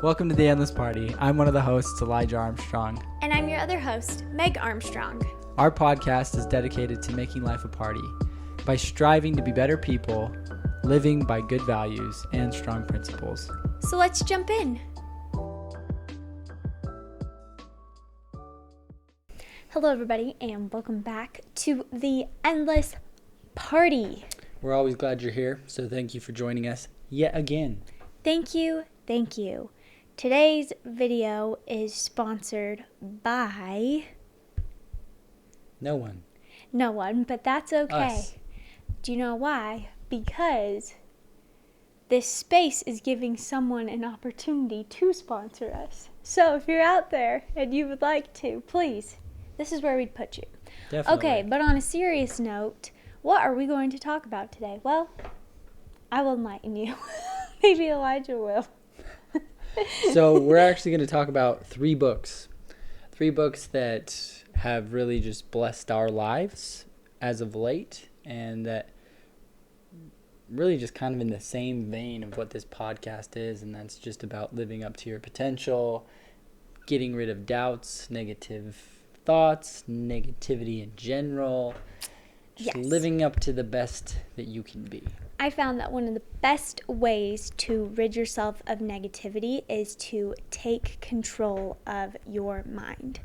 Welcome to the Endless Party. I'm one of the hosts, Elijah Armstrong. And I'm your other host, Meg Armstrong. Our podcast is dedicated to making life a party by striving to be better people, living by good values and strong principles. So let's jump in. Hello, everybody, and welcome back to the Endless Party. We're always glad you're here, so thank you for joining us yet again. Thank you. Today's video is sponsored by... No one, but that's okay. Us. Do you know why? Because this space is giving someone an opportunity to sponsor us. So if you're out there and you would like to, please, this is where we'd put you. Definitely. Okay, but on a serious note, what are we going to talk about today? Well, I will enlighten you. Maybe Elijah will. So we're actually going to talk about three books that have really just blessed our lives as of late, and that really just kind of in the same vein of what this podcast is, and that's just about living up to your potential, getting rid of doubts, negative thoughts, negativity in general, just living up to the best that you can be. I found that one of the best ways to rid yourself of negativity is to take control of your mind.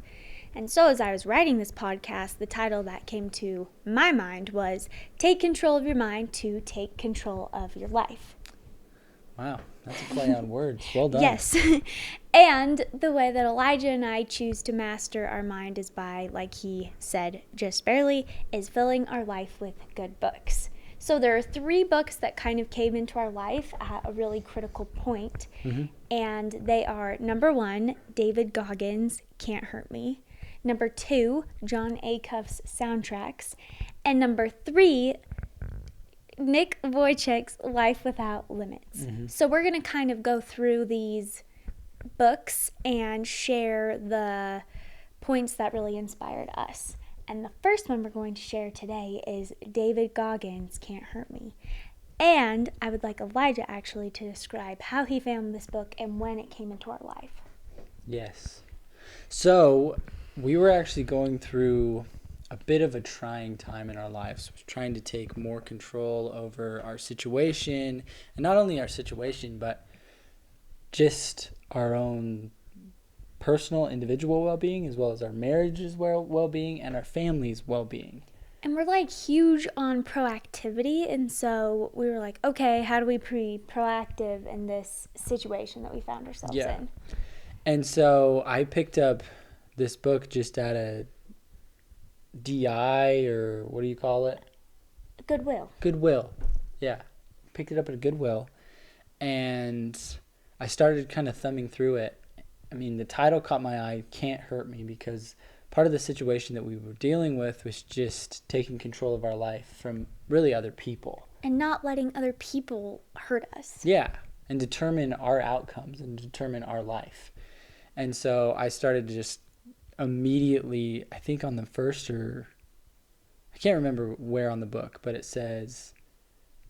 And so as I was writing this podcast, the title that came to my mind was Take Control of Your Mind to Take Control of Your Life. Wow, that's a play on words. Well done. Yes. And the way that Elijah and I choose to master our mind is by, like he said just barely, is filling our life with good books. So there are three books that kind of came into our life at a really critical point. Mm-hmm. And they are, number one, David Goggins' Can't Hurt Me. Number two, Jon Acoff's Soundtracks. And number three, Nick Vujicic's Life Without Limits. Mm-hmm. So we're going to kind of go through these books and share the points that really inspired us. And the first one we're going to share today is David Goggins' Can't Hurt Me. And I would like Elijah actually to describe how he found this book and when it came into our life. Yes. So we were actually going through a bit of a trying time in our lives. We're trying to take more control over our situation, and not only our situation, but just our own personal, individual well-being, as well as our marriage's well-being and our family's well-being. And we're like huge on proactivity, and so we were like, okay, how do we be proactive in this situation that we found ourselves in? And so I picked up this book just at a DI, or what do you call it? Goodwill. Yeah. Picked it up at a Goodwill, and I started kind of thumbing through it. I mean, the title caught my eye, Can't Hurt Me, because part of the situation that we were dealing with was just taking control of our life from really other people. And not letting other people hurt us. Yeah, and determine our outcomes and determine our life. And so I started to just immediately, I think on the first, or I can't remember where on the book, but it says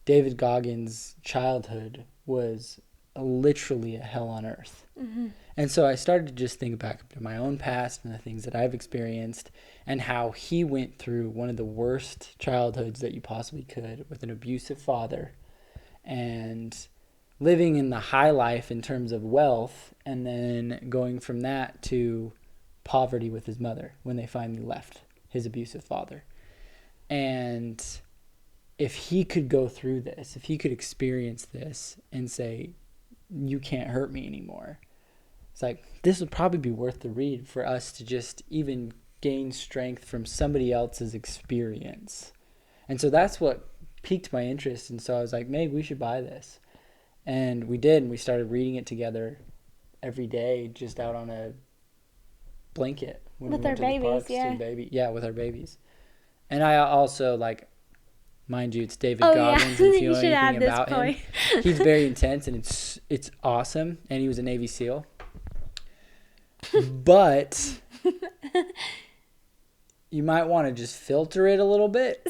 David Goggins' childhood was literally a hell on earth. Mm-hmm. And so I started to just think back to my own past and the things that I've experienced, and how he went through one of the worst childhoods that you possibly could with an abusive father, and living in the high life in terms of wealth, and then going from that to poverty with his mother when they finally left his abusive father. And if he could go through this, if he could experience this and say, you can't hurt me anymore, it's like, this would probably be worth the read for us to just even gain strength from somebody else's experience. And so that's what piqued my interest. And so I was like, Meg, we should buy this. And we did, and we started reading it together every day, just out on a blanket when with we went our to the babies, parks. Yeah, with our babies. And I also, like, mind you, it's David Goggins. Yeah. If you know should anything add this about point. him, he's very intense, and it's awesome. And he was a Navy SEAL. But you might want to just filter it a little bit.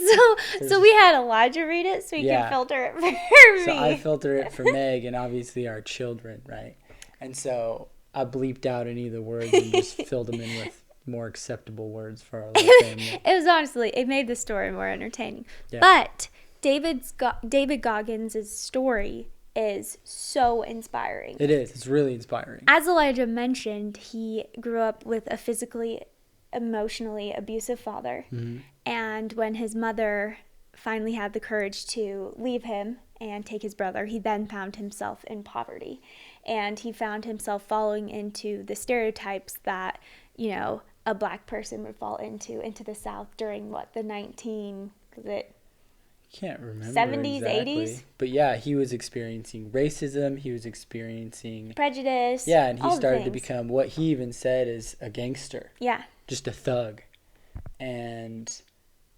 So we had Elijah read it so he can filter it for me. So I filter it for Meg and obviously our children, right? And so I bleeped out any of the words and just filled them in with more acceptable words for our little family. It was honestly, it made the story more entertaining. Yeah. But David Goggins' story is so inspiring. It is. It's really inspiring. As Elijah mentioned, he grew up with a physically, emotionally abusive father. Mm-hmm. And when his mother finally had the courage to leave him and take his brother, he then found himself in poverty. And he found himself falling into the stereotypes that, you know, a black person would fall into the South during the 19, was it Can't remember 70s, exactly. 80s? But yeah, he was experiencing racism. He was experiencing Prejudice. Yeah, and he all the started to things. become what he even said is a gangster. Yeah. Just a thug. And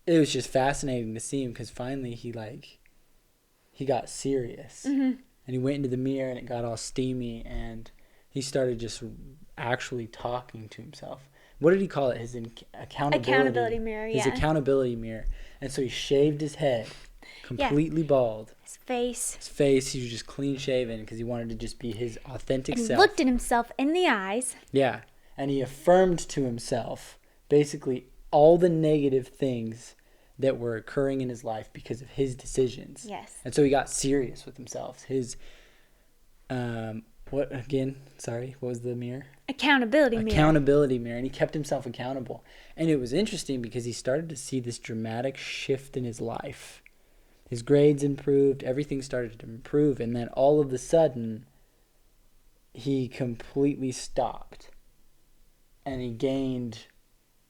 it was just fascinating to see him because finally he got serious. Mm-hmm. And he went into the mirror and it got all steamy and he started just actually talking to himself. What did he call it? His accountability mirror, His yeah. accountability mirror. And so he shaved his head, completely bald. His face. His face, he was just clean shaven because he wanted to just be his authentic And he self. looked at himself in the eyes. Yeah. And he affirmed to himself basically all the negative things that were occurring in his life because of his decisions. Yes. And so he got serious with himself. His, what was the mirror? Accountability mirror. Accountability mirror. And he kept himself accountable. And it was interesting because he started to see this dramatic shift in his life. His grades improved. Everything started to improve. And then all of a sudden, he completely stopped. And he gained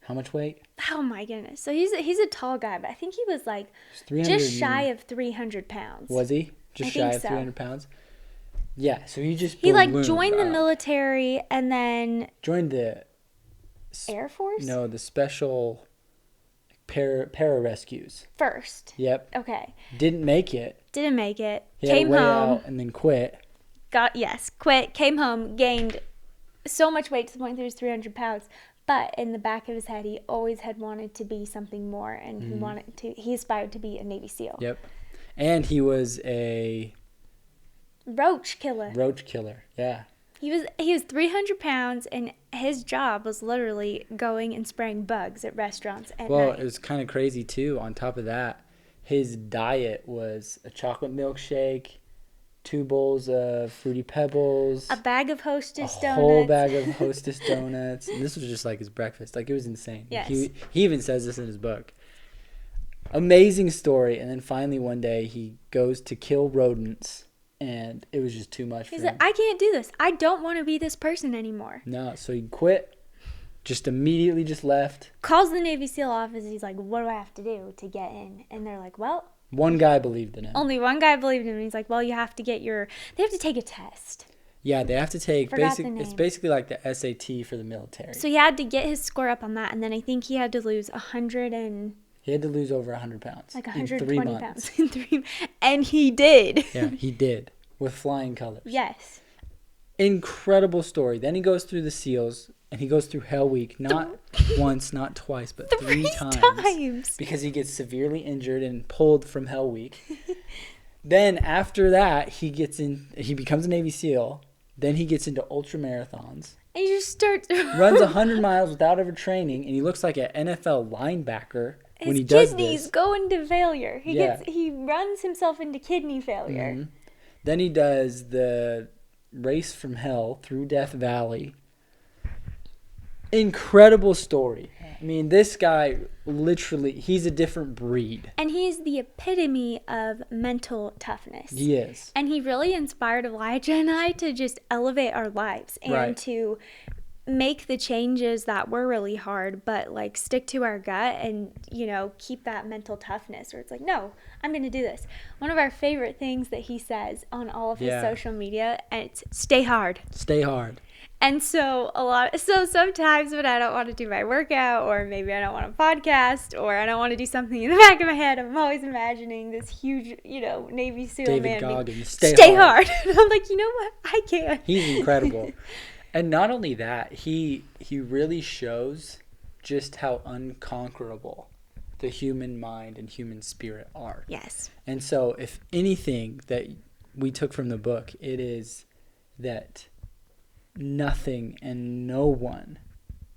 how much weight? Oh my goodness. So he's a tall guy, but I think he was like just shy of 300 pounds. Was he? Just shy of 300 pounds? Yeah, so he just He joined the military and then joined the Air Force? No, the special pararescues. First. Yep. Okay. Didn't make it. He Came came home. out and then quit. Quit, came home, gained so much weight to the point that he was 300 pounds. But in the back of his head, he always had wanted to be something more, and he aspired to be a Navy SEAL. Yep. And he was a roach killer. Yeah. He was 300 pounds, and his job was literally going and spraying bugs at restaurants at night. It was kind of crazy too. On top of that, his diet was a chocolate milkshake, 2 bowls of Fruity Pebbles, a bag of Hostess donuts. A whole bag of Hostess donuts. And this was just like his breakfast. Like, it was insane. Yes. He even says this in his book. Amazing story. And then finally one day he goes to kill rodents. And it was just too much for him. He's like, I can't do this. I don't want to be this person anymore. No, so he quit. Just immediately just left. Calls the Navy SEAL office. He's like, what do I have to do to get in? And they're like, well. One guy believed in him. Only one guy believed in him. And he's like, well, they have to take a test. Yeah, they have to take, it's basically like the SAT for the military. So he had to get his score up on that. And then I think he had to lose 100 and... He had to lose over 100 pounds. Like 120 pounds. And he did. Yeah, he did. With flying colors. Yes. Incredible story. Then he goes through the SEALs, and he goes through Hell Week. Not once, not twice, but 3 times. Because he gets severely injured and pulled from Hell Week. Then after that, he becomes a Navy SEAL. Then he gets into ultra marathons. And he just starts... runs 100 miles without ever training, and he looks like an NFL linebacker. When he does his kidneys go into failure. He runs himself into kidney failure. Mm-hmm. Then he does the race from hell through Death Valley. Incredible story. I mean, this guy literally, he's a different breed. And he's the epitome of mental toughness. He is. And he really inspired Elijah and I to just elevate our lives and to make the changes that were really hard, but like stick to our gut and, keep that mental toughness where it's like, no, I'm going to do this. One of our favorite things that he says on all of his social media, and it's stay hard. Stay hard. And so sometimes when I don't want to do my workout, or maybe I don't want to podcast, or I don't want to do something in the back of my head, I'm always imagining this huge, Navy SEAL David man. Goggins, stay hard. And I'm like, you know what? I can't. He's incredible. And not only that, he really shows just how unconquerable the human mind and human spirit are. Yes. And so if anything that we took from the book, it is that nothing and no one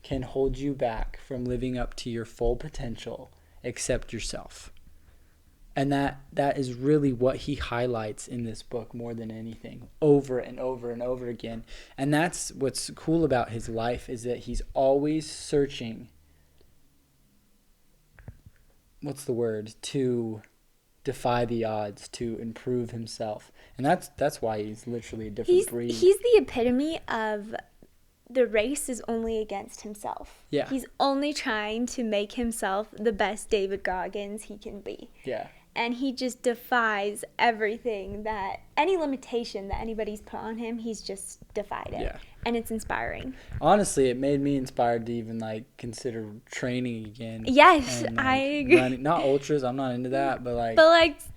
can hold you back from living up to your full potential except yourself. And that is really what he highlights in this book more than anything, over and over and over again. And that's what's cool about his life, is that he's always searching, to defy the odds, to improve himself. And that's why he's literally a different breed. He's the epitome of the race is only against himself. Yeah. He's only trying to make himself the best David Goggins he can be. Yeah. And he just defies everything, that any limitation that anybody's put on him, he's just defied it. Yeah. And it's inspiring. Honestly, it made me inspired to even consider training again. Yes, and, I agree. Running, not ultras, I'm not into that, but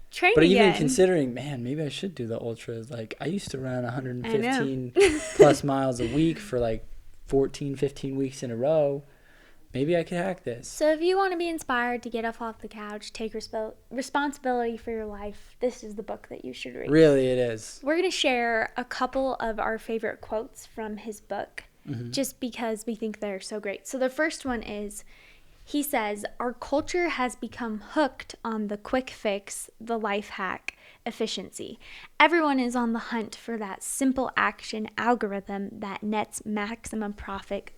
training But even again. considering, man, maybe I should do the ultras. I used to run 115 plus miles a week for 14, 15 weeks in a row. Maybe I could hack this. So if you want to be inspired to get up off the couch, take responsibility for your life, this is the book that you should read. Really, it is. We're going to share a couple of our favorite quotes from his book, just because we think they're so great. So the first one is, he says, "Our culture has become hooked on the quick fix, the life hack, efficiency. Everyone is on the hunt for that simple action algorithm that nets maximum profit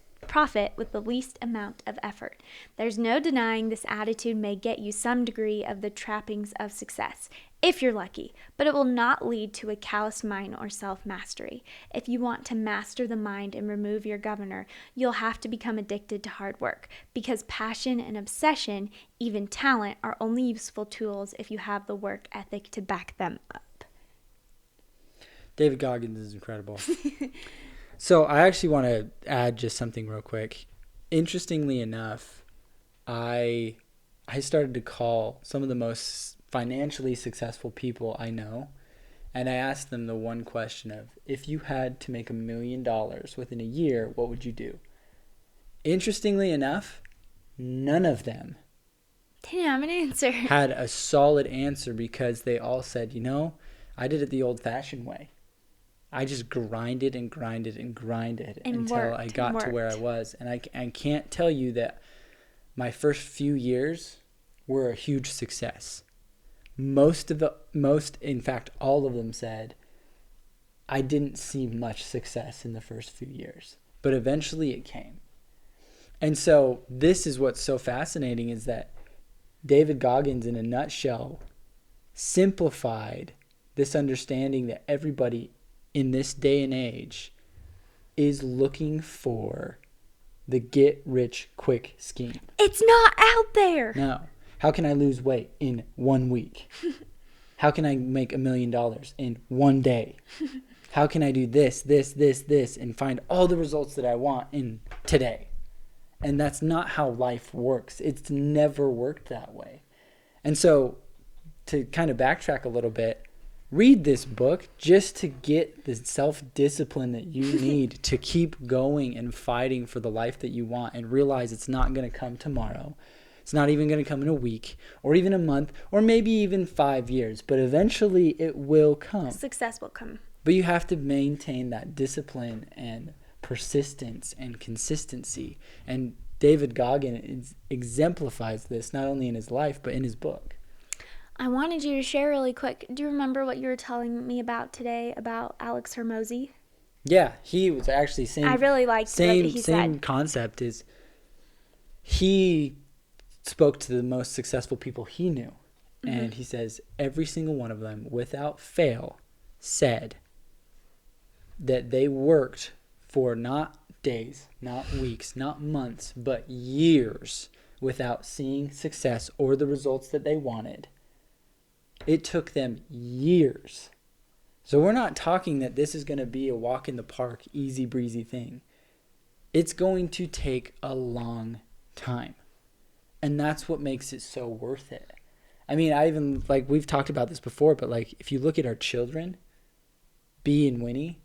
with the least amount of effort. There's no denying this attitude may get you some degree of the trappings of success, if you're lucky, but it will not lead to a calloused mind or self-mastery. If you want to master the mind and remove your governor, you'll have to become addicted to hard work, because passion and obsession, even talent, are only useful tools if you have the work ethic to back them up." David Goggins is incredible. So I actually want to add just something real quick. Interestingly enough, I started to call some of the most financially successful people I know, and I asked them the one question of, if you had to make $1 million within a year, what would you do? Interestingly enough, none of them Didn't have an answer. had a solid answer, because they all said, I did it the old-fashioned way. I just grinded and until I got to where I was. And I can't tell you that my first few years were a huge success. In fact, all of them said, I didn't see much success in the first few years, but eventually it came. And so this is what's so fascinating, is that David Goggins, in a nutshell, simplified this understanding that everybody in this day and age is looking for the get-rich-quick scheme. It's not out there. No. How can I lose weight in 1 week? How can I make $1 million in 1 day? How can I do this, and find all the results that I want in today? And that's not how life works. It's never worked that way. And so, to kind of backtrack a little bit, read this book just to get the self-discipline that you need to keep going and fighting for the life that you want, and realize it's not going to come tomorrow. It's not even going to come in a week or even a month or maybe even 5 years, but eventually it will come. Success will come. But you have to maintain that discipline and persistence and consistency. And David Goggins exemplifies this not only in his life but in his book. I wanted you to share really quick. Do you remember what you were telling me about today about Alex Hormozy? Yeah, he was actually same. I really liked what he said. Same concept is, he spoke to the most successful people he knew, and he says every single one of them, without fail, said that they worked for not days, not weeks, not months, but years without seeing success or the results that they wanted. It took them years. So we're not talking that this is going to be a walk in the park, easy breezy thing. It's going to take a long time. And that's what makes it so worth it. I mean, I even, we've talked about this before, but if you look at our children, B and Winnie,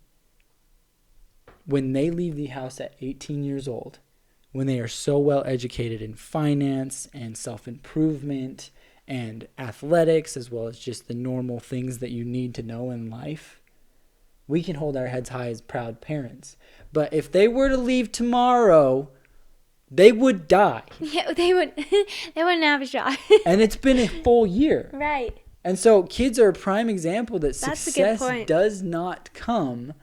when they leave the house at 18 years old, when they are so well educated in finance and self-improvement and athletics, as well as just the normal things that you need to know in life, we can hold our heads high as proud parents. But if they were to leave tomorrow, they would die. Yeah, they wouldn't have a shot. And it's been a full year. Right. And so kids are a prime example that That's a good success point. does not come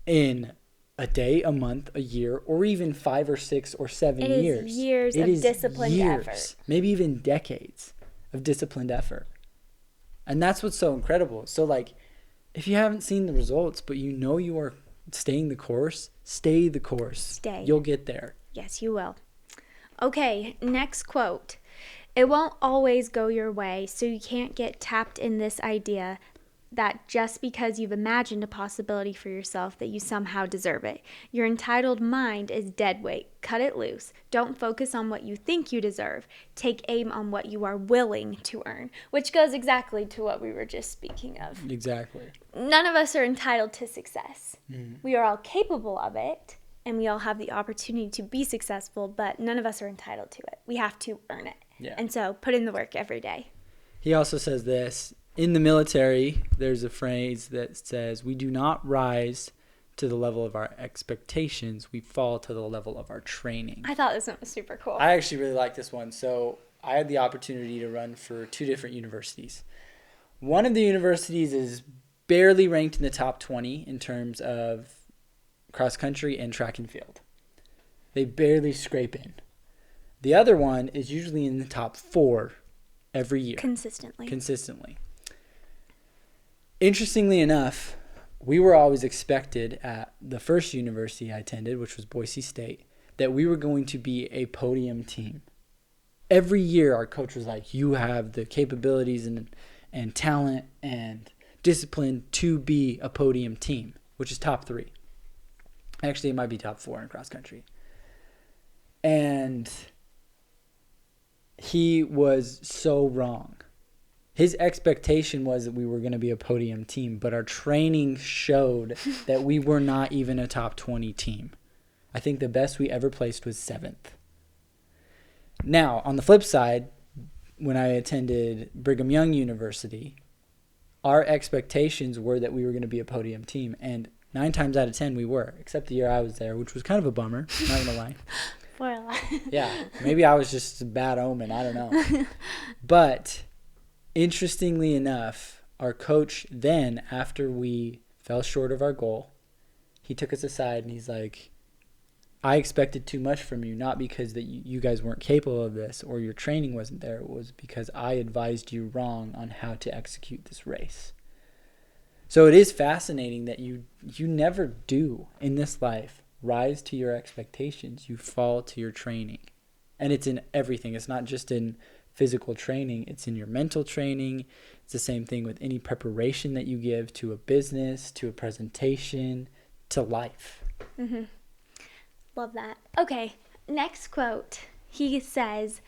in a day, a month, a year, or even 5 or 6 or 7 years. It is years of disciplined effort. Maybe even decades of disciplined effort. And that's what's so incredible. So, like, if you haven't seen the results, but you know you are staying the course, stay the course. Stay. You'll get there. Yes, you will. Okay, next quote. It won't always go your way, so you can't get tapped in this idea that just because you've imagined a possibility for yourself that you somehow deserve it. Your entitled mind is dead weight. Cut it loose. Don't focus on what you think you deserve. Take aim on what you are willing to earn, which goes exactly to what we were just speaking of. Exactly. None of us are entitled to success. Mm. We are all capable of it, and we all have the opportunity to be successful, but none of us are entitled to it. We have to earn it. Yeah. And so put in the work every day. He also says this. In the military, there's a phrase that says, we do not rise to the level of our expectations. We fall to the level of our training. I thought this one was super cool. I actually really like this one. So I had the opportunity to run for 2 different universities. One of the universities is barely ranked in the top 20 in terms of cross country and track and field. They barely scrape in. The other one is usually in the top 4 every year. Consistently. Interestingly enough, we were always expected at the first university I attended, which was Boise State, that we were going to be a podium team. Every year our coach was like, you have the capabilities and talent and discipline to be a podium team, which is top 3. Actually, it might be top 4 in cross country. And he was so wrong. His expectation was that we were going to be a podium team, but our training showed that we were not even a top 20 team. I think the best we ever placed was 7th. Now, on the flip side, when I attended Brigham Young University, our expectations were that we were going to be a podium team, and 9 times out of 10 we were, except the year I was there, which was kind of a bummer, not going to lie. Well, yeah, maybe I was just a bad omen, I don't know. But interestingly enough, our coach then, after we fell short of our goal, he took us aside and he's like, I expected too much from you, not because that you guys weren't capable of this or your training wasn't there. It was because I advised you wrong on how to execute this race. So it is fascinating that you never do in this life rise to your expectations. You fall to your training. And it's in everything. It's not just in physical training. It's in your mental training. It's the same thing with any preparation that you give to a business, to a presentation, to life. Mm-hmm. Love that. Okay, next quote. He says,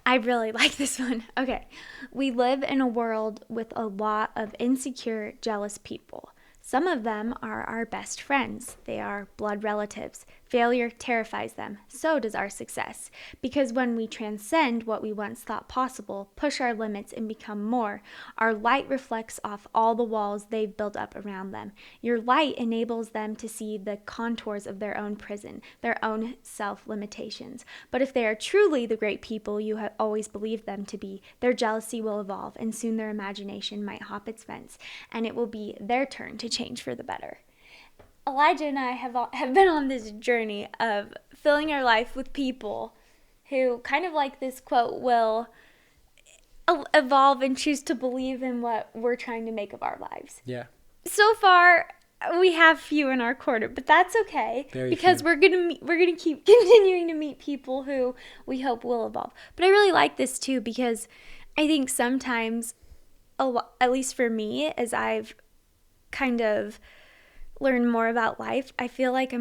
I really like this one. Okay. We live in a world with a lot of insecure, jealous people. Some of them are our best friends. They are blood relatives. Failure terrifies them. So does our success. Because when we transcend what we once thought possible, push our limits and become more, our light reflects off all the walls they've built up around them. Your light enables them to see the contours of their own prison, their own self-limitations. But if they are truly the great people you have always believed them to be, their jealousy will evolve, and soon their imagination might hop its fence, and it will be their turn to change for the better. Elijah and I have been on this journey of filling our life with people who, kind of like this quote, will evolve and choose to believe in what we're trying to make of our lives. Yeah. So far, we have few in our corner, but that's okay. Because we're gonna keep continuing to meet people who we hope will evolve. But I really like this too, because I think sometimes, at least for me, as I've kind of learn more about life, I feel like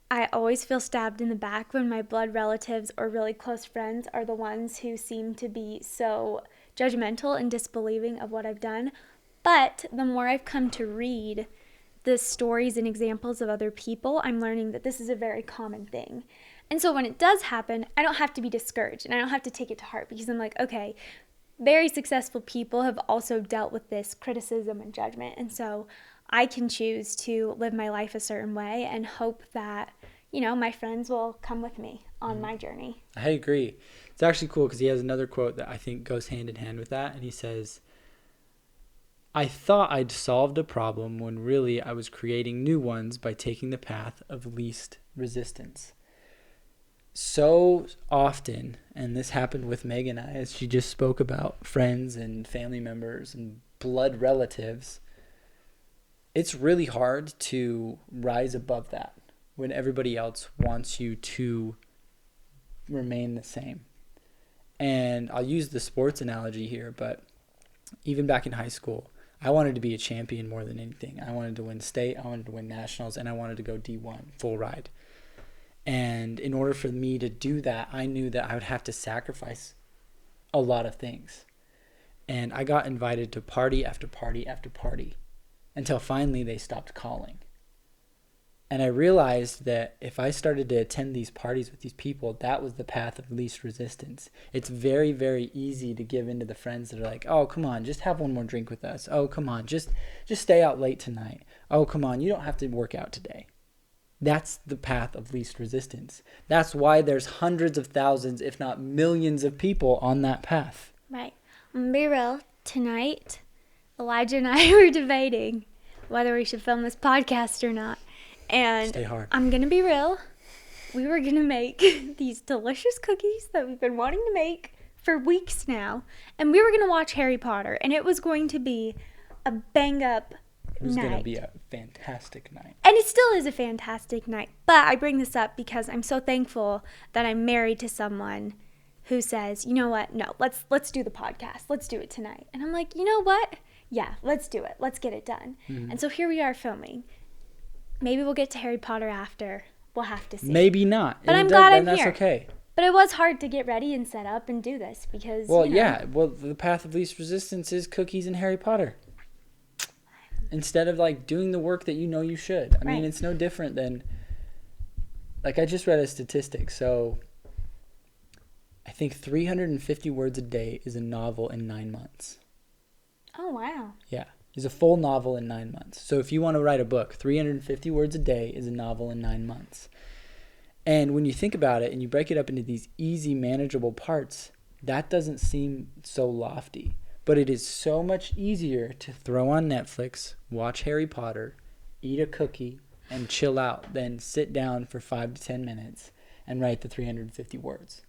I always feel stabbed in the back when my blood relatives or really close friends are the ones who seem to be so judgmental and disbelieving of what I've done. But the more I've come to read the stories and examples of other people, I'm learning that this is a very common thing. And so when it does happen, I don't have to be discouraged and I don't have to take it to heart, because I'm like, okay, very successful people have also dealt with this criticism and judgment. And so I can choose to live my life a certain way and hope that, my friends will come with me on my journey. I agree. It's actually cool because he has another quote that I think goes hand in hand with that. And he says, I thought I'd solved a problem when really I was creating new ones by taking the path of least resistance. So often, and this happened with Meg and I, as she just spoke about friends and family members and blood relatives, it's really hard to rise above that when everybody else wants you to remain the same. And I'll use the sports analogy here, but even back in high school, I wanted to be a champion more than anything. I wanted to win state, I wanted to win nationals, and I wanted to go D1, full ride. And in order for me to do that, I knew that I would have to sacrifice a lot of things. And I got invited to party after party after party until finally they stopped calling. And I realized that if I started to attend these parties with these people, that was the path of least resistance. It's very, very easy to give in to the friends that are like, oh, come on, just have one more drink with us. Oh, come on, just stay out late tonight. Oh, come on, you don't have to work out today. That's the path of least resistance. That's why there's hundreds of thousands, if not millions of people on that path. Right. I'm gonna be real. Tonight, Elijah and I were debating whether we should film this podcast or not. And Stay hard. I'm going to be real. We were going to make these delicious cookies that we've been wanting to make for weeks now. And we were going to watch Harry Potter. And it was going to be a bang-up night. It was going to be a fantastic night. And it still is a fantastic night. But I bring this up because I'm so thankful that I'm married to someone who says, you know what? No, let's do the podcast. Let's do it tonight. And I'm like, you know what? Yeah, let's do it. Let's get it done. Mm-hmm. And so here we are filming. Maybe we'll get to Harry Potter after. We'll have to see. Maybe not. But I'm glad I'm here. That's okay. But it was hard to get ready and set up and do this because, Well, yeah. Well, the path of least resistance is cookies and Harry Potter. Instead of, doing the work that you should. I mean, it's no different than... I just read a statistic. So, I think 350 words a day is a novel in 9 months. Oh, wow. Yeah. Is a full novel in 9 months. So if you want to write a book, 350 words a day is a novel in 9 months. And when you think about it and you break it up into these easy, manageable parts, that doesn't seem so lofty. But it is so much easier to throw on Netflix, watch Harry Potter, eat a cookie, and chill out than sit down for 5 to 10 minutes and write the 350 words.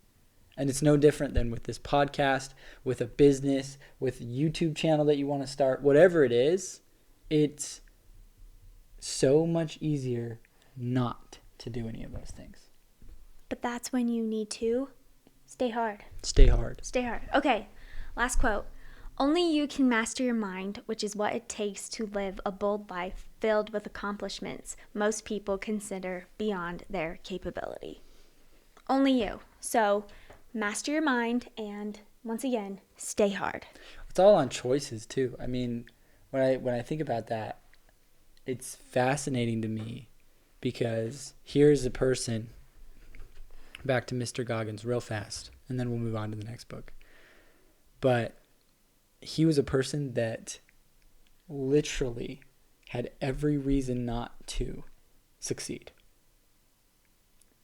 And it's no different than with this podcast, with a business, with a YouTube channel that you want to start, whatever it is, it's so much easier not to do any of those things. But that's when you need to stay hard. Stay hard. Stay hard. Okay, last quote. Only you can master your mind, which is what it takes to live a bold life filled with accomplishments most people consider beyond their capability. Only you. So... master your mind, and once again, stay hard. It's all on choices too. I mean, when I think about that, it's fascinating to me because here's a person, back to Mr. Goggins real fast, and then we'll move on to the next book. But he was a person that literally had every reason not to succeed.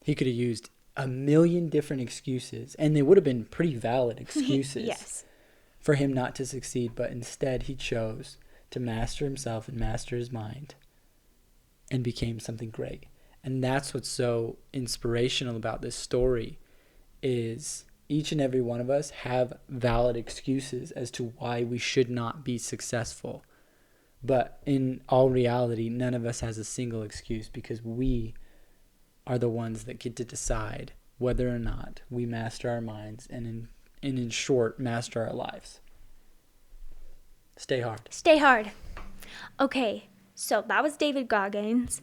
He could have used a million different excuses, and they would have been pretty valid excuses yes. for him not to succeed, but instead he chose to master himself and master his mind and became something great. And that's what's so inspirational about this story is each and every one of us have valid excuses as to why we should not be successful. But in all reality, none of us has a single excuse because we are the ones that get to decide whether or not we master our minds and in short, master our lives. Stay hard. Stay hard. Okay, so that was David Goggins.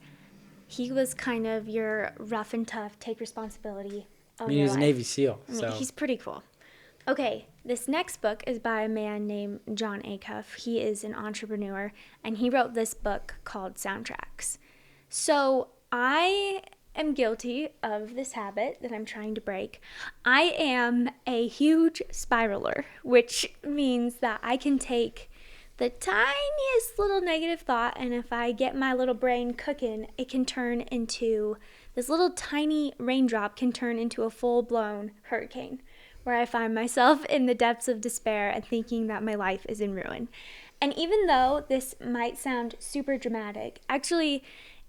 He was kind of your rough and tough, take responsibility of he was a Navy SEAL. So. He's pretty cool. Okay, this next book is by a man named Jon Acoff. He is an entrepreneur, and he wrote this book called Soundtracks. So I am guilty of this habit that I'm trying to break. I am a huge spiraler, which means that I can take the tiniest little negative thought, and if I get my little brain cooking, it can turn into, this little tiny raindrop can turn into a full-blown hurricane, where I find myself in the depths of despair and thinking that my life is in ruin. And even though this might sound super dramatic, actually,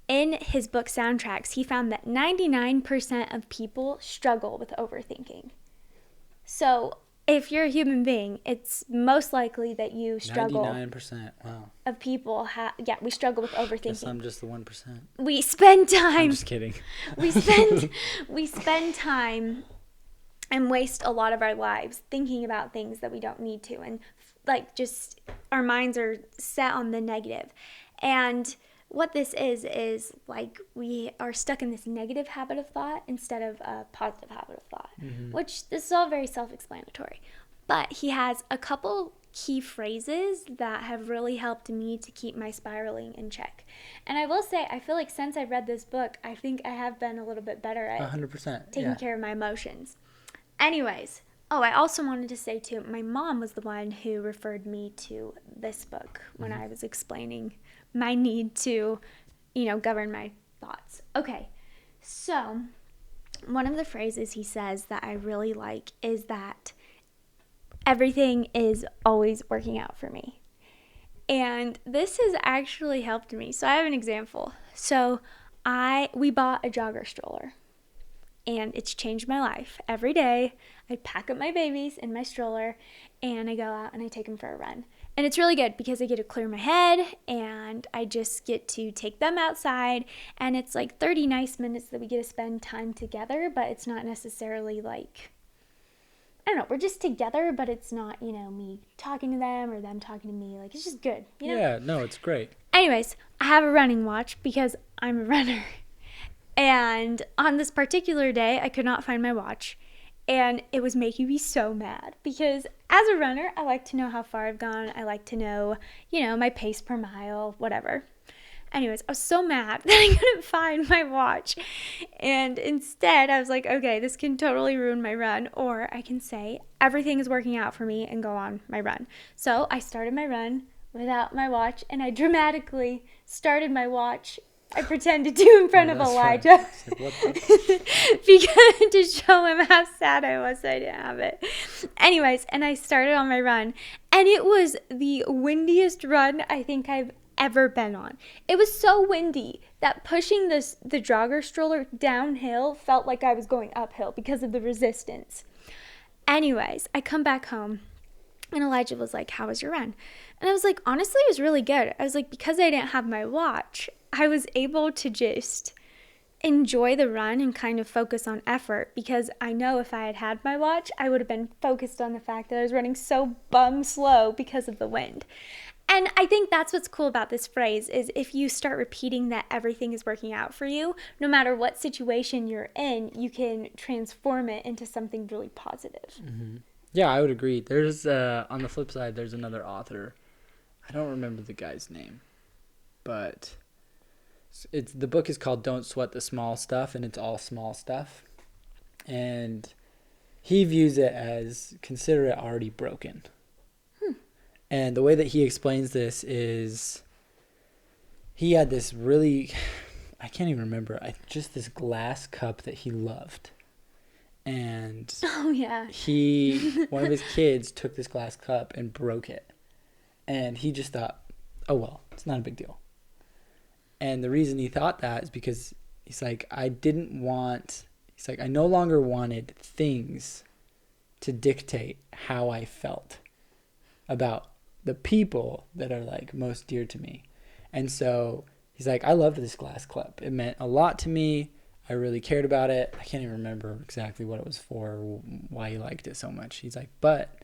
in his book Soundtracks, he found that 99% of people struggle with overthinking. So if you're a human being, it's most likely that you struggle. 99%. Wow. Of people, we struggle with overthinking. Guess I'm just the 1%. We spend time. I'm just kidding. we spend time and waste a lot of our lives thinking about things that we don't need to, and like just our minds are set on the negative. And what this is like we are stuck in this negative habit of thought instead of a positive habit of thought, which this is all very self-explanatory. But he has a couple key phrases that have really helped me to keep my spiraling in check. And I will say, I feel like since I read this book, I think I have been a little bit better at 100%, taking care of my emotions. Anyways, I also wanted to say too, my mom was the one who referred me to this book when I was explaining my need to, govern my thoughts. Okay, so one of the phrases he says that I really like is that everything is always working out for me. And this has actually helped me. So I have an example. So we bought a jogger stroller, and it's changed my life. Every day I pack up my babies in my stroller and I go out and I take them for a run. And it's really good because I get to clear my head and I just get to take them outside, and it's like 30 nice minutes that we get to spend time together, but it's not necessarily like, I don't know, we're just together, but it's not, me talking to them or them talking to me. Like, it's just good, Yeah, no, it's great. Anyways, I have a running watch because I'm a runner. And on this particular day, I could not find my watch. And it was making me so mad because as a runner, I like to know how far I've gone. I like to know, my pace per mile, whatever. Anyways, I was so mad that I couldn't find my watch. And instead, I was like, okay, this can totally ruin my run. Or I can say everything is working out for me and go on my run. So I started my run without my watch, and I dramatically started my watch. I pretended to in front of Elijah because to show him how sad I was that I didn't have it. Anyways, and I started on my run, and it was the windiest run I think I've ever been on. It was so windy that pushing the jogger stroller downhill felt like I was going uphill because of the resistance. Anyways, I come back home, and Elijah was like, how was your run? And I was like, honestly, it was really good. I was like, because I didn't have my watch, I was able to just enjoy the run and kind of focus on effort, because I know if I had had my watch, I would have been focused on the fact that I was running so bum slow because of the wind. And I think that's what's cool about this phrase is if you start repeating that everything is working out for you, no matter what situation you're in, you can transform it into something really positive. Mm-hmm. Yeah, I would agree. There's, on the flip side, there's another author. I don't remember the guy's name, but the book is called Don't Sweat the Small Stuff, and it's all small stuff. And he views it as consider it already broken. And the way that he explains this is he had this really, I can't even remember, just this glass cup that he loved. And one of his kids took this glass cup and broke it. And he just thought, oh, well, it's not a big deal. And the reason he thought that is because he's like, I no longer wanted things to dictate how I felt about the people that are like most dear to me. And so he's like, I loved this glass cup. It meant a lot to me. I really cared about it. I can't even remember exactly what it was for, or why he liked it so much. He's like, but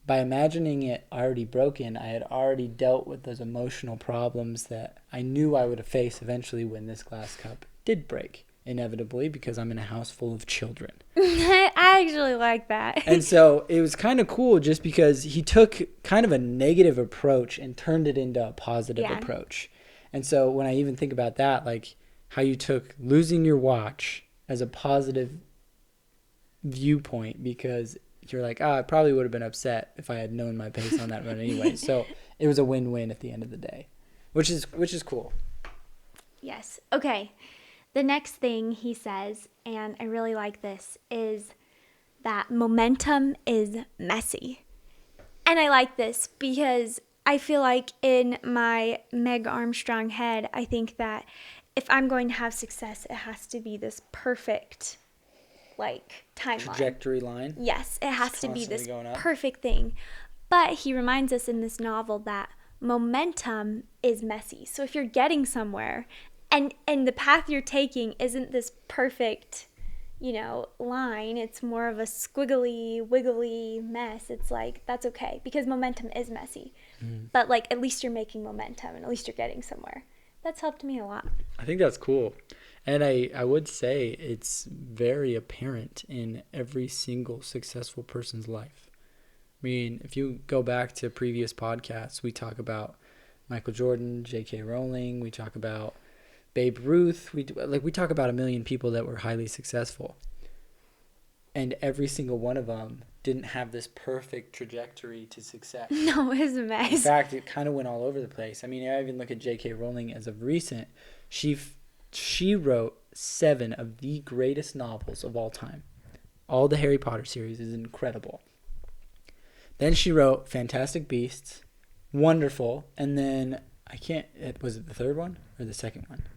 by imagining it already broken, I had already dealt with those emotional problems that I knew I would face eventually when this glass cup did break, inevitably, because I'm in a house full of children. I actually like that. And so it was kind of cool just because he took kind of a negative approach and turned it into a positive approach. And so when I even think about that, like how you took losing your watch as a positive viewpoint, because you're like, I probably would have been upset if I had known my pace on that run anyway. So it was a win-win at the end of the day, which is cool. Yes. Okay. The next thing he says, and I really like this, is that momentum is messy. And I like this because I feel like in my Meg Armstrong head, I think that if I'm going to have success, it has to be this perfect, like, timeline. Trajectory line. Yes, it has to be this going up. perfect thing. But he reminds us in this novel that momentum is messy. So if you're getting somewhere and the path you're taking isn't this perfect, line, it's more of a squiggly, wiggly mess. It's like, that's okay because momentum is messy. But like, at least you're making momentum and at least you're getting somewhere. That's helped me a lot. I think that's cool. And I would say it's very apparent in every single successful person's life. I mean, if you go back to previous podcasts, we talk about Michael Jordan, J.K. Rowling, we talk about Babe Ruth, we talk about a million people that were highly successful. And every single one of them didn't have this perfect trajectory to success. No, it was a mess. In fact, it kind of went all over the place. I mean, I even look at J.K. Rowling as of recent. She wrote 7 of the greatest novels of all time. All the Harry Potter series is incredible. Then she wrote Fantastic Beasts, wonderful, and then was it the third one or the second one?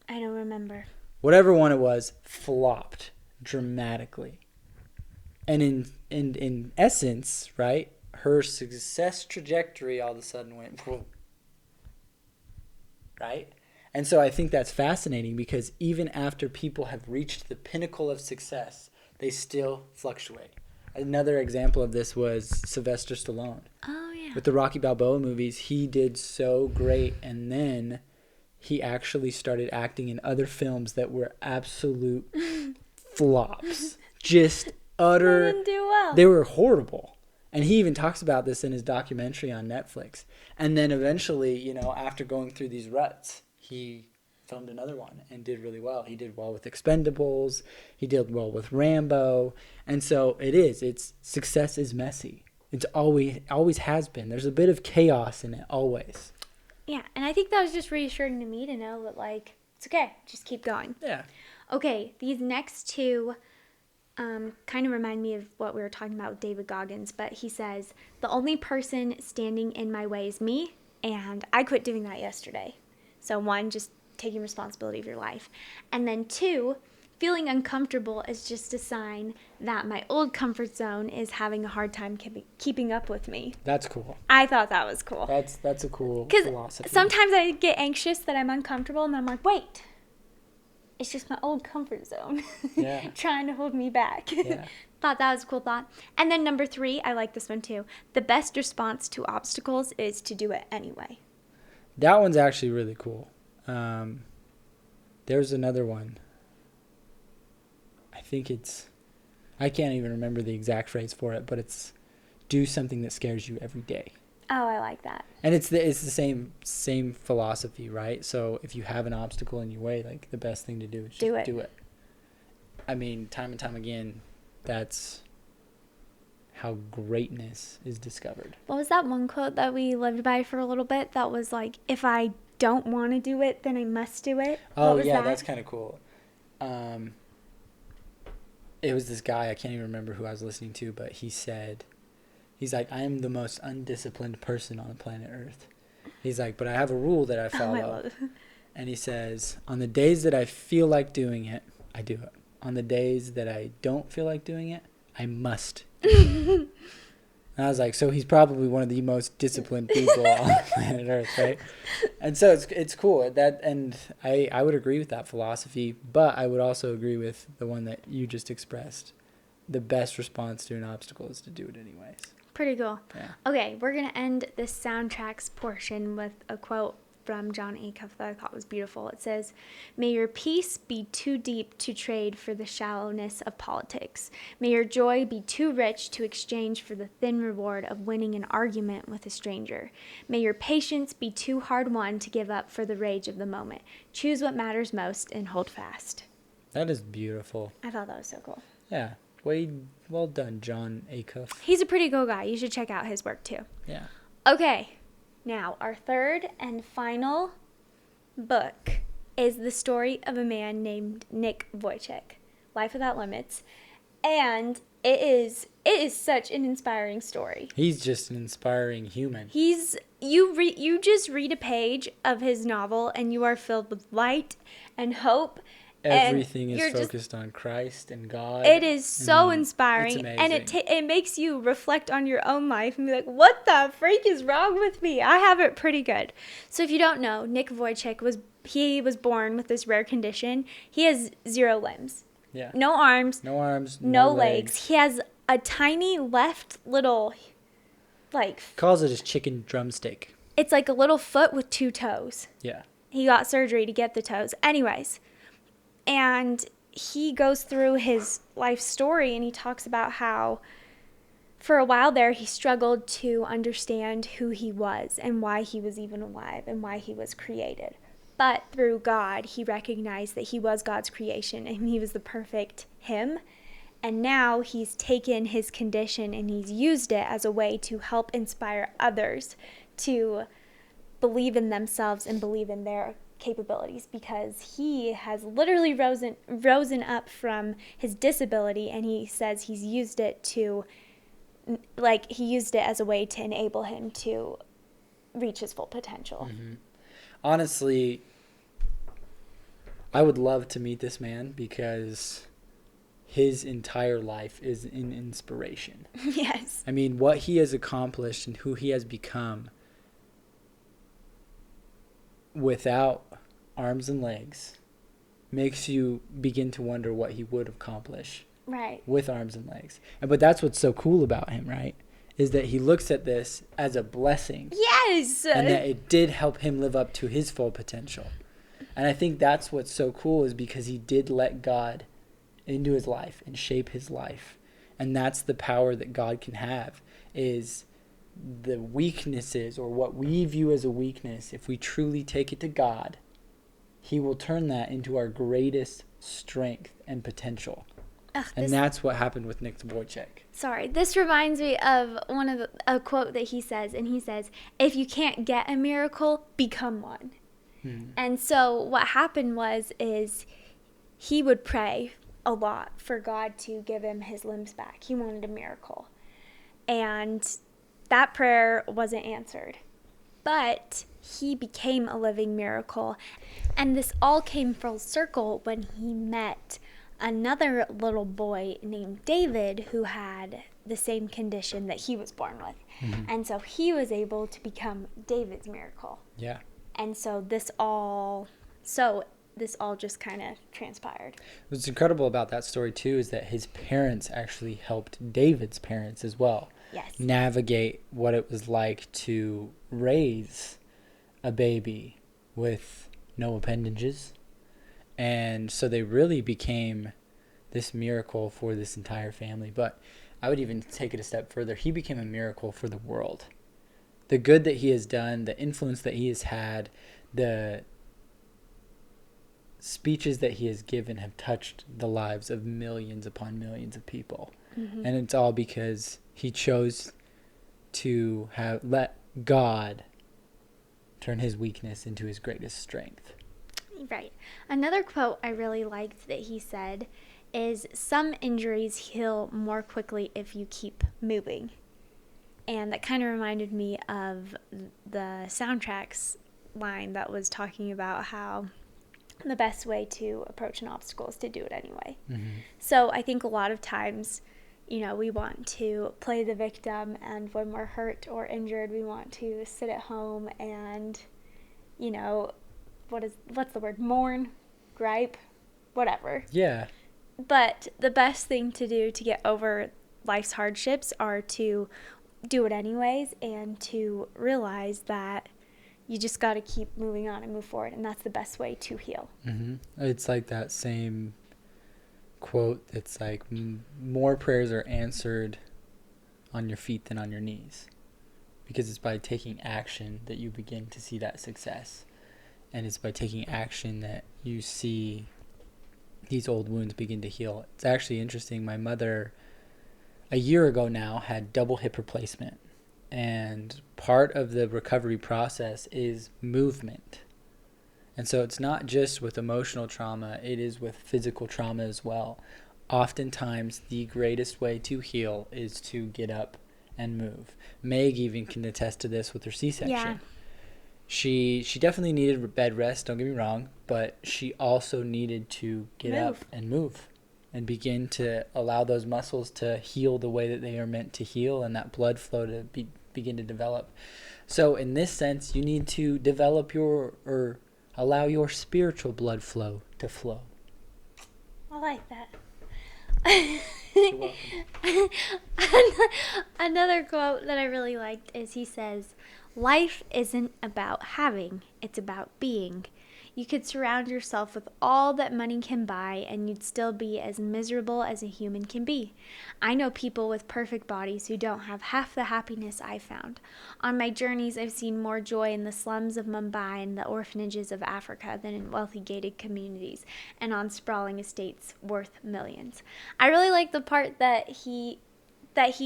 I don't remember. Whatever one it was, flopped dramatically. And in essence, right, her success trajectory all of a sudden went, right? And so I think that's fascinating because even after people have reached the pinnacle of success, they still fluctuate. Another example of this was Sylvester Stallone. Oh, yeah. With the Rocky Balboa movies, he did so great, and then he actually started acting in other films that were absolute flops. Just utter... They didn't do well. They were horrible. And he even talks about this in his documentary on Netflix. And then eventually, after going through these ruts, he filmed another one and did really well. He did well with Expendables. He did well with Rambo. And so it's success is messy. It's always has been. There's a bit of chaos in it always. Yeah, and I think that was just reassuring to me to know that, like, it's okay. Just keep going. Yeah. Okay, these next two kind of remind me of what we were talking about with David Goggins, but he says, the only person standing in my way is me, and I quit doing that yesterday. So 1, just taking responsibility of your life. And then 2, feeling uncomfortable is just a sign that my old comfort zone is having a hard time keeping up with me. That's cool. I thought that was cool. That's a cool philosophy. Because sometimes I get anxious that I'm uncomfortable, and then I'm like, wait, it's just my old comfort zone trying to hold me back. Yeah. Thought that was a cool thought. And then number 3, I like this one too. The best response to obstacles is to do it anyway. That one's actually really cool. There's another one. I can't even remember the exact phrase for it, but it's do something that scares you every day. Oh, I like that. And it's the same philosophy, right? So if you have an obstacle in your way, like the best thing to do is just do it. I mean, time and time again, that's how greatness is discovered. What was that one quote that we lived by for a little bit that was like, if I don't want to do it, then I must do it? Oh, yeah, that's kind of cool. It was this guy, I can't even remember who I was listening to, but he's like, I am the most undisciplined person on the planet Earth. He's like, but I have a rule that I follow. I love it. And he says, on the days that I feel like doing it, I do it. On the days that I don't feel like doing it, I must do it. And I was like, so he's probably one of the most disciplined people on the planet Earth, right? And so it's cool. And I would agree with that philosophy, but I would also agree with the one that you just expressed. The best response to an obstacle is to do it anyways. Pretty cool. Yeah. Okay, we're going to end this soundtracks portion with a quote from Jon Acoff that I thought was beautiful. It says, may your peace be too deep to trade for the shallowness of politics. May your joy be too rich to exchange for the thin reward of winning an argument with a stranger. May your patience be too hard won to give up for the rage of the moment. Choose what matters most and hold fast. That is beautiful. I thought that was so cool. Yeah. Well done, Jon Acoff. He's a pretty cool guy. You should check out his work too. Yeah. Okay, Now, our third and final book is the story of a man named Nick Vujicic, Life Without Limits. And it is such an inspiring story. He's just an inspiring human. You just read a page of his novel and you are filled with light and hope. Everything is focused on Christ and God. It is so inspiring. It's And amazing. it makes you reflect on your own life and be like, what the freak is wrong with me? I have it pretty good. So if you don't know, Nick Vujicic was born with this rare condition. He has 0 limbs. Yeah. No arms. No legs. He has a tiny left little, calls it his chicken drumstick. It's like a little foot with 2 toes. Yeah. He got surgery to get the toes. Anyways. And he goes through his life story and he talks about how for a while there he struggled to understand who he was and why he was even alive and why he was created. But through God, he recognized that he was God's creation and he was the perfect him. And now he's taken his condition and he's used it as a way to help inspire others to believe in themselves and believe in their capabilities, because he has literally risen up from his disability, and he says he's used it as a way to enable him to reach his full potential. Mm-hmm. Honestly, I would love to meet this man because his entire life is an inspiration. Yes. I mean, what he has accomplished and who he has become without arms and legs makes you begin to wonder what he would accomplish with arms and legs. But that's what's so cool about him, right? Is that he looks at this as a blessing. Yes! And that it did help him live up to his full potential. And I think that's what's so cool, is because he did let God into his life and shape his life. And that's the power that God can have, is the weaknesses, or what we view as a weakness, if we truly take it to God, he will turn that into our greatest strength and potential. And that's what happened with Nick Vujicic. Sorry, this reminds me of a quote that he says, and he says, if you can't get a miracle, become one. And so what happened is he would pray a lot for God to give him his limbs back. He wanted a miracle. And that prayer wasn't answered. But he became a living miracle. And this all came full circle when he met another little boy named David who had the same condition that he was born with. Mm-hmm. And so he was able to become David's miracle. Yeah. And so this all just kind of transpired. What's incredible about that story too is that his parents actually helped David's parents as well. Yes. Navigate what it was like to raise a baby with no appendages. And so they really became this miracle for this entire family. But I would even take it a step further. He became a miracle for the world. The good that he has done, the influence that he has had, the speeches that he has given have touched the lives of millions upon millions of people. Mm-hmm. And it's all because he chose to let God turn his weakness into his greatest strength. Right. Another quote I really liked that he said is, some injuries heal more quickly if you keep moving. And that kind of reminded me of the soundtracks line that was talking about how the best way to approach an obstacle is to do it anyway. Mm-hmm. So I think a lot of times, we want to play the victim, and when we're hurt or injured, we want to sit at home and, what's the word? Mourn, gripe, whatever. Yeah. But the best thing to do to get over life's hardships are to do it anyways, and to realize that you just got to keep moving on and move forward, and that's the best way to heal. Mm-hmm. It's like that same quote. It's like more prayers are answered on your feet than on your knees, because it's by taking action that you begin to see that success, and it's by taking action that you see these old wounds begin to heal. It's actually interesting. My mother, a year ago now, had double hip replacement, And part of the recovery process is movement. And so it's not just with emotional trauma, it is with physical trauma as well. Oftentimes, the greatest way to heal is to get up and move. Meg even can attest to this with her C-section. Yeah. She definitely needed bed rest, don't get me wrong, but she also needed to get up and move and begin to allow those muscles to heal the way that they are meant to heal and that blood flow to begin to develop. So in this sense, you need to develop allow your spiritual blood flow to flow. I like that. You're welcome. Another quote that I really liked is he says, "Life isn't about having, it's about being. You could surround yourself with all that money can buy and you'd still be as miserable as a human can be. I know people with perfect bodies who don't have half the happiness I found. On my journeys, I've seen more joy in the slums of Mumbai and the orphanages of Africa than in wealthy gated communities and on sprawling estates worth millions." I really like the part that he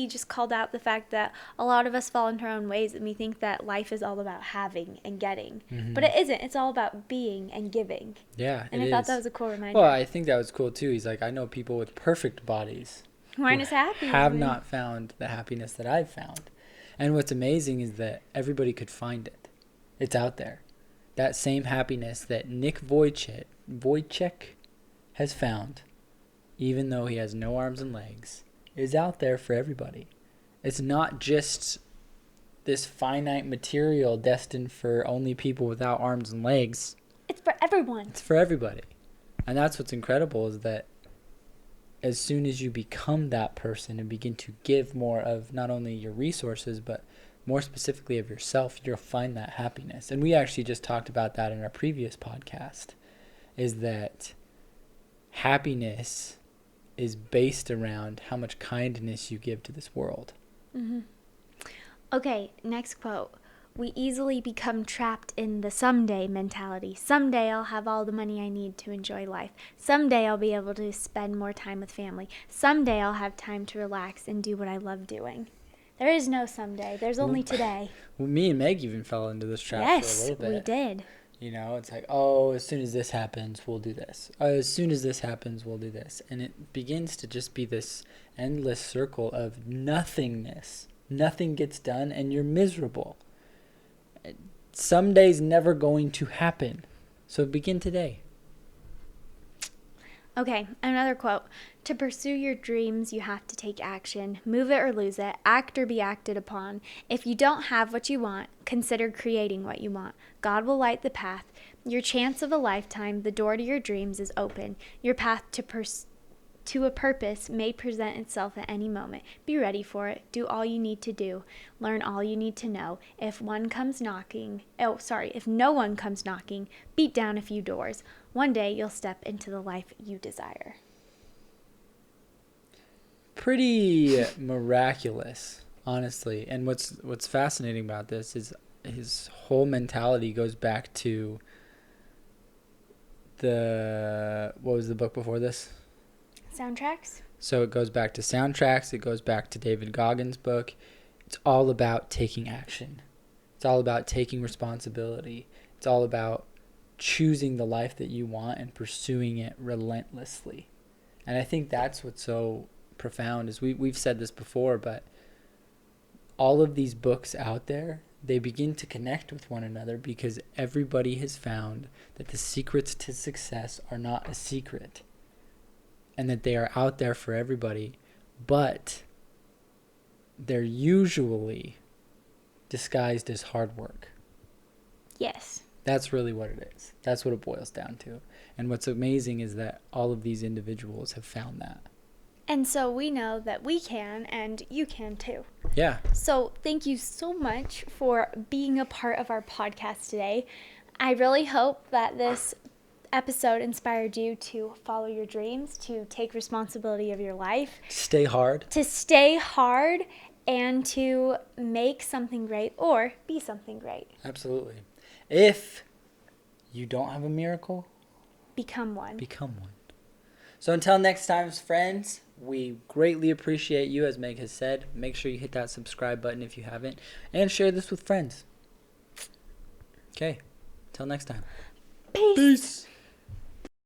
just called out the fact that a lot of us fall into our own ways and we think that life is all about having and getting. Mm-hmm. But it isn't. It's all about being and giving. Yeah, and I thought that was a cool reminder. Well, I think that was cool too. He's like, I know people with perfect bodies who aren't as happy. Have not found the happiness that I've found. And what's amazing is that everybody could find it. It's out there. That same happiness that Nick Vujicic has found, even though he has no arms and legs, is out there for everybody. It's not just this finite material destined for only people without arms and legs. It's for everyone. It's for everybody. And that's what's incredible is that as soon as you become that person and begin to give more of not only your resources, but more specifically of yourself, you'll find that happiness. And we actually just talked about that in our previous podcast, is that happiness is based around how much kindness you give to this world. Mm-hmm. Okay, next quote. "We easily become trapped in the someday mentality. Someday I'll have all the money I need to enjoy life. Someday I'll be able to spend more time with family. Someday I'll have time to relax and do what I love doing." There is no someday. There's only today. Well, me and Meg even fell into this trap for a little bit. Yes, we did. You know, it's like, oh, as soon as this happens, we'll do this. As soon as this happens, we'll do this. And it begins to just be this endless circle of nothingness. Nothing gets done, and you're miserable. Someday's never going to happen. So begin today. Okay, another quote. "To pursue your dreams, you have to take action. Move it or lose it. Act or be acted upon. If you don't have what you want, consider creating what you want. God will light the path. Your chance of a lifetime, the door to your dreams is open. Your path to a purpose may present itself at any moment. Be ready for it. Do all you need to do. Learn all you need to know. If no one comes knocking, beat down a few doors. One day you'll step into the life you desire." Pretty miraculous, honestly. And what's fascinating about this is his whole mentality goes back to what was the book before this? Soundtracks? So it goes back to Soundtracks. It goes back to David Goggins' book. It's all about taking action. It's all about taking responsibility. It's all about choosing the life that you want and pursuing it relentlessly. And I think that's what's so profound is we've said this before, but all of these books out there, they begin to connect with one another because everybody has found that the secrets to success are not a secret and that they are out there for everybody, but they're usually disguised as hard work. Yes. That's really what it is. That's what it boils down to. And what's amazing is that all of these individuals have found that. And so we know that we can, and you can too. Yeah. So thank you so much for being a part of our podcast today. I really hope that this episode inspired you to follow your dreams, to take responsibility of your life. Stay hard. To stay hard and to make something great or be something great. Absolutely. If you don't have a miracle, become one. Become one. So until next time, friends, We greatly appreciate you, as Meg has said. Make sure you hit that subscribe button if you haven't, and share this with friends. Okay, till next time. Peace. Peace.